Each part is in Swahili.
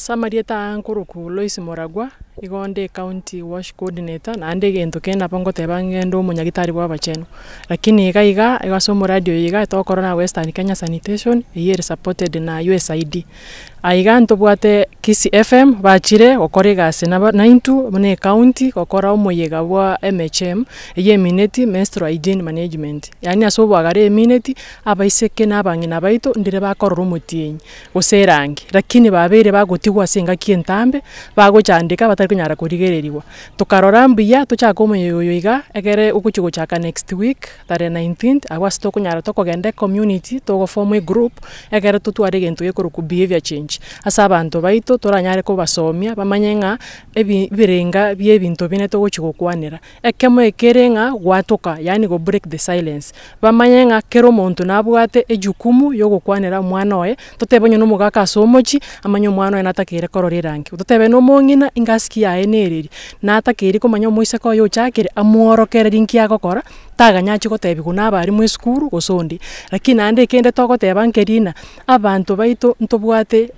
Samarieta ankuruku Lois Moragwa igonde county wash coordinator na ande gento kena pongo tebangendo munyagitari bwa bacheno lakini iga igasomo radio iga to corona Western Kenya Sanitation year supported na USAID aiga ntobwate KISII FM bachire okorega sena 92 mune county okora omoyega bwa MHM ye minute Menestrual Hygiene management yani asobo agare minute abaiseke nabangina baito ndire bakorora omutienyi goserangi lakini babere bagotigwa senga kientambe bagochandika batari kunyara kurigereriwa tukarora mbuya tuchaka omoyoyoiga egere ukuchigo chaka next week tare 19th awas to kunyara to kogende community to go form a group egere tutware gento yekoro ku behavior change asa abantu baito toranyare ko basomia bamanyenga ebirenga byebinto bine to gochigo kwanira ekemo ekerenga gwatoka yani go break the silence bamanyenga kero muntu nabwate ejukumu yogo kwanira mwana oye totebonyo no mugaka asomochi amanyo mwana oye natakire kororirangi totebe no mongina ingaski ya enereri natakire komanyo moise ko yo chakire amworokere rinki agokora taganyachi gotebi kuna bari mu skuru gosondi lakini ande kende to goteba nkerina abantu baito ntobwate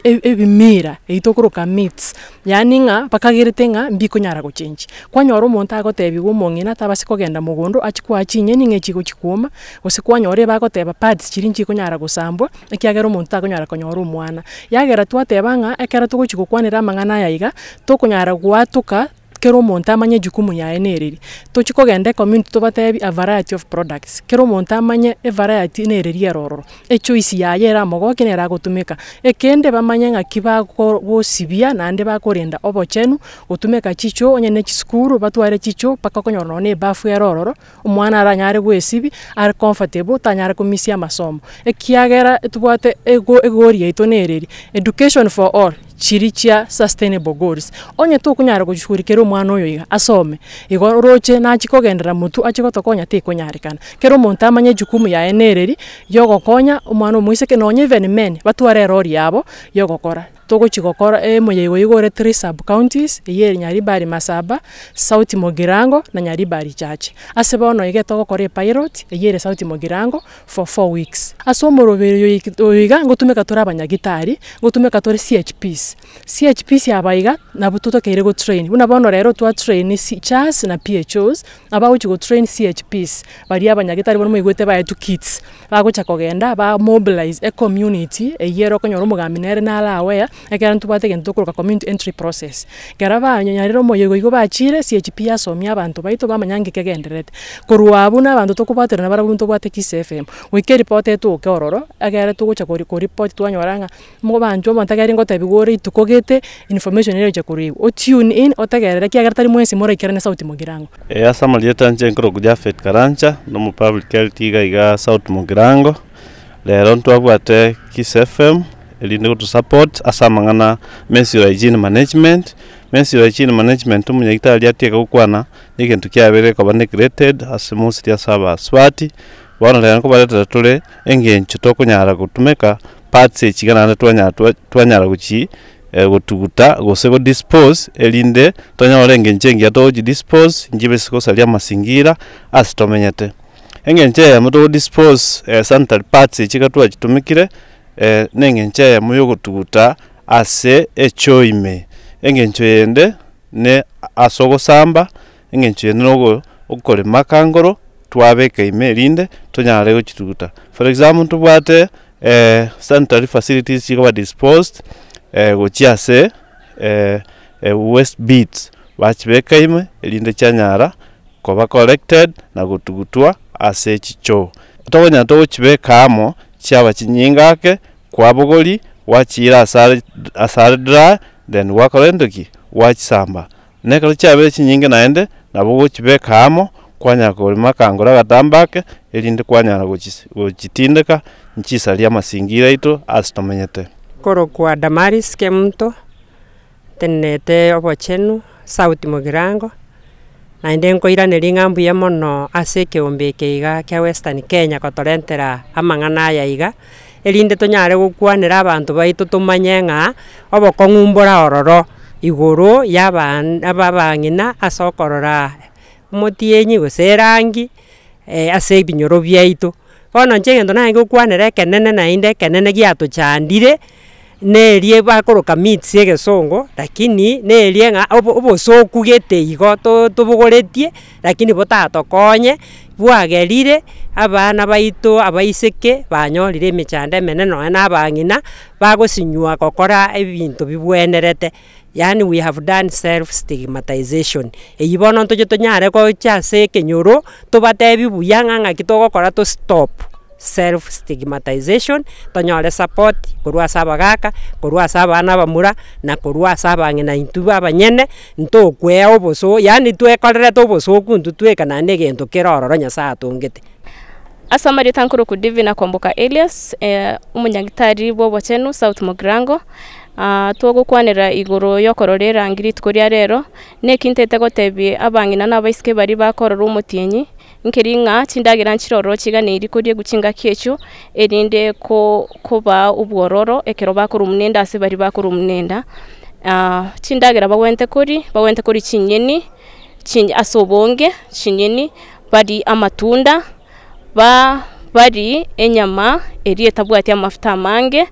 ebimira eitokoroka myths yani nga bakagirite nga mbiko nyara go change kwanyoro umuntu agotebi gumongina tabasi kogenda mugondo achikwacinye ninge chiko chikuma osikwanyore bagoteba pads chirinchi kunyara gusambwa ekiagera umuntu agonyara konyora umwana yagera twatebanga ekera tugochiko kwanira mangana yaiga tokunyara gwatuka kero umuntu amanye jukumu ya enereri tochikogende community tobatebi a variety of products kero umuntu amanye a variety enereri erororo choice ya yera mogoke nera gutumika ekende bamanye nga kibago bosibia nande bakorenda obochenu utumeka chicho onyene chiskuru batware chicho paka konyora ne bafu erororo umwana aranyare gwesibi are comfortable tanyare komisia masomo ekiagera tubwate egori yaito nereri education for all chirichia sustainable goals onye to kunyara gushurikera umwana oyo asome igo roche na chikogendera mutu achikotokonya te kunyarikana kero umuntu amanye jukumu ya enereri yogokonya umwana omuiseke nonye even men batware rori yabo yogokora togo chigokora moyego igore 3 sub counties yeri Nyaribari Masaba South Mogirango na Nyaribari Chache asebono igeto gokore pilot yeri South Mogirango for 4 weeks asomorobero yoiga ngotumeka torabanyagitari ngotumeka tore CHPs yabaiga na bututo kere go train unabono rero twa train CHAS na PHOs abawo go train CHPs bari abanyagitari bono mwigwete ba to kids bagocha kogenda ba mobilize a community yero konyoro mugaminere na alawe ekera ntubate gento kuruka community entry process garaba nyanyariro moyego igo bachire CHP asomia abantu baito bamanyange kegenderete kuruabu na abantu tokubatera na barabunto bwate KISII FM wike report eto keororo agera tugocha ko report twanyoranga mo banjo bantagari ngotebi gore itukogete information ero chakuri o tune in otagerera kiagartari mwensi mora ikerane South Mogirango Samarieta nchenkro kujafet karancha no mu public health iga South Mogirango lero ntwabwate KISII FM elinde go to support asamangana Menestrual Hygiene management Menestrual Hygiene management umunyagitari yateka gukwana nikintu kyabere ko neglected asimusi ya saba swati bana lero ko baleta tole engencho tokunyara gutumeka parts ekigana twanyara guchi gotuguta gosego dispose elinde tonyora engenche toji dispose njibe sikosalia masingira asitomenyete engenche ya muto dispose sanitary parts ekikatwa kitumikire nengenche ya muyo gotuguta ase echoime engencho yende ne asogo samba engencho yende nogo okore makangoro twabeka imelinde tonyara gochituguta for example tubwate sanitary facilities chiko disposed gochiase waste bits bachibeka ime elinde chanyara koba collected na gutugutwa ase chicho togonya to chibeka amo chaba chinyingake kwabogoli wachira asare dry then wakolendoki wachisamba nekalo chabe chinyinge naende nabogo chibeka amo kwanya ko makangora gatambake elinde kwanyara gochitindeka nchisalia masingira ito asitomenyete koro kwa Damaris kemto tenete obochenu South Mogirango na ndenko iraneri ngambu ya mono aseke ombeke iga kya Western Kenya kotorentera amangana ya iga elinde tonyare gukwanira abantu baito tumanyenga obokongumbora ororo igoro yabangina asokorora motienyi goserangi ase binyoro byaito bono nchegendo nange gukwanira kenene na inde kenene giato chandire nerie bakoroka meats egesongo lakini nerie nga obosoku gete igo tubugoretie lakini botatokonye bwagerire abana baito abaiseke banyorire emechanda emeneno n'abang'ina bagosinywa gokora ebinto bibwenerete. Yani we have done self stigmatization. Eyibono ntoje tonyare ko chase kenyoro tobatebi buyanga ng'aki togokora to stop self stigmatization tonyore support korwa sabagaka korwa sabana bamura na korwa sabang'ina intuba abanyene ntokwe oboso yani twekorere toboso kuntu twekana negento kerororo Nyasaye atongete. Asamari tankuru ku Divina Kwamboka Elias umunyagitari bobo chenu South Mogirango. Twogukwanira iguru yokororera ngiri tukuria rero nekintete gotebie abang'ina n'abaisike bari bakorora umutienyi nkiringa cindagira nchiroro chiganiri kurie guchinga kiechu erinde kuba ubwororo ekero bakuru munenda ase bari bakuru munenda cindagira bawente kuri chinyeni asobonge chinyeni bari amatunda bari enyama erieta bwati amafuta mange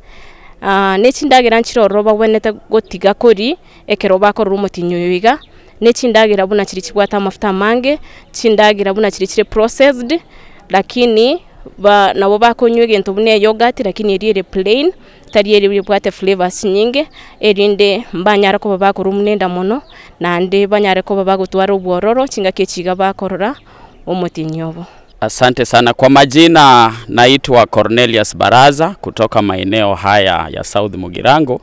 nechindagira nchiroro bawonete gotiga kuri ekero bakorora umutinyo yiga nechindagira buna chiri chibwata amafuta mange chindagira buna chiri processed lakini nabo bakonywe gento bune yogurt lakini eriere plain tariere bwate flavors nyinge erinde mbanyara ko bakuru munenda mono nande banyare ko bagutwara ubwororo chinga kechiga bakorora umutinyobo. Asante sana. Kwa majina naitwa Cornelius Baraza kutoka maeneo haya ya South Mogirango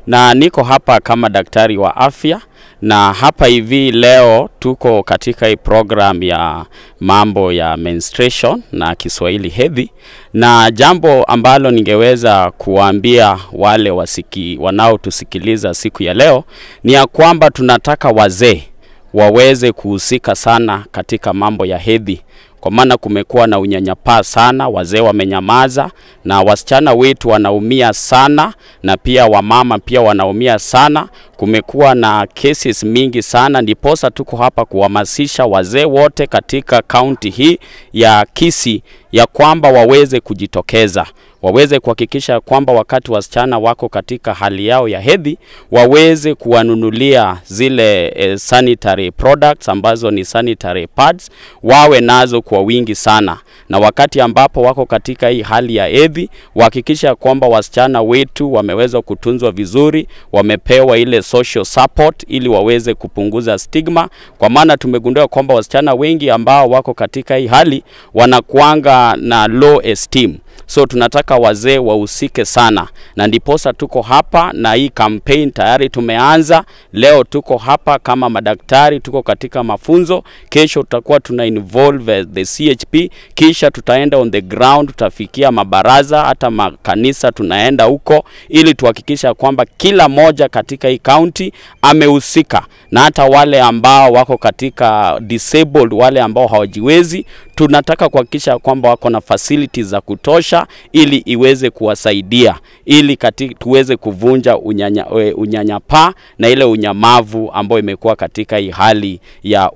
na niko hapa kama daktari wa afya, na hapa hivi leo tuko katika hii program ya mambo ya menstruation na Kiswahili hedhi, na jambo ambalo ningeweza kuambia wale wanaotusikiliza siku ya leo ni ya kwamba tunataka wazee waweze kuhusika sana katika mambo ya hedhi. Kwa maana kumekuwa na unyanyapaa sana, wazee wamenyamaza na wasichana wetu wanaumia sana na pia wamama pia wanaumia sana. Kumekuwa na cases mingi sana, ndiposa tuko hapa kuhamasisha wazee wote katika kaunti hii ya KISII ya kwamba waweze kujitokeza, waweze kuhakikisha kwamba wakati wasichana wako katika hali yao ya hedhi waweze kuwanunulia zile sanitary products ambazo ni sanitary pads, wawe nazo kwa wingi sana, na wakati ambapo wako katika hii hali ya hedhi wahakikisha kwamba wasichana wetu wameweza kutunzwa vizuri, wamepewa ile social support ili waweze kupunguza stigma, kwa maana tumegundua kwamba wasichana wengi ambao wako katika hii hali wanakuanga na low esteem. So tunataka wazee wahusike sana, na ndiposa tuko hapa na hii campaign tayari tumeanza. Leo tuko hapa kama madaktari, tuko katika mafunzo. Kesho tutakuwa tuna involve the CHP, kisha tutaenda on the ground, tutafikia mabaraza hata makanisa, tunaenda huko ili tuhakikisha kwamba kila moja katika hii county amehusika, na hata wale ambao wako katika disabled, wale ambao hawajiwezi, tunataka kuhakikisha kwamba wako na facilities za kutosha ili iweze kuwasaidia, ili tuweze kuvunja unyanyapaa na ile unyamavu ambao imekuwa katika hii hali ya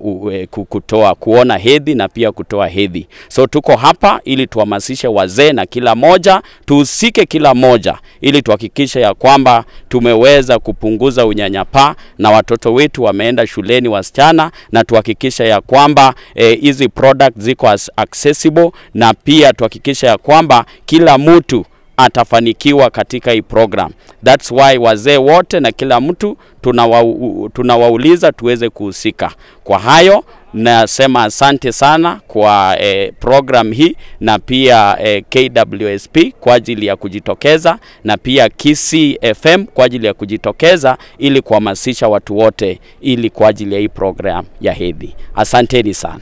kuona hedhi na pia kutoa hedhi. So tuko hapa ili tuhamasishe wazee na kila moja, tuhusike kila moja ili tuhakikishe ya kwamba tumeweza kupunguza unyanyapaa na watoto wetu wameenda shuleni wasichana, na tuhakikisha ya kwamba hizi products ziko accessible, na pia tuhakikisha ya kwamba kila mtu atafanikiwa katika hii program. That's why wazee wote na kila mtu tunawauliza tuweze kuhusika. Kwa hayo nasema asante sana kwa program hii, na pia KWSP kwa ajili ya kujitokeza, na pia KISII FM kwa ajili ya kujitokeza ili kuhamasisha watu wote ili kwa ajili ya hii program ya hedhi. Asanteni sana.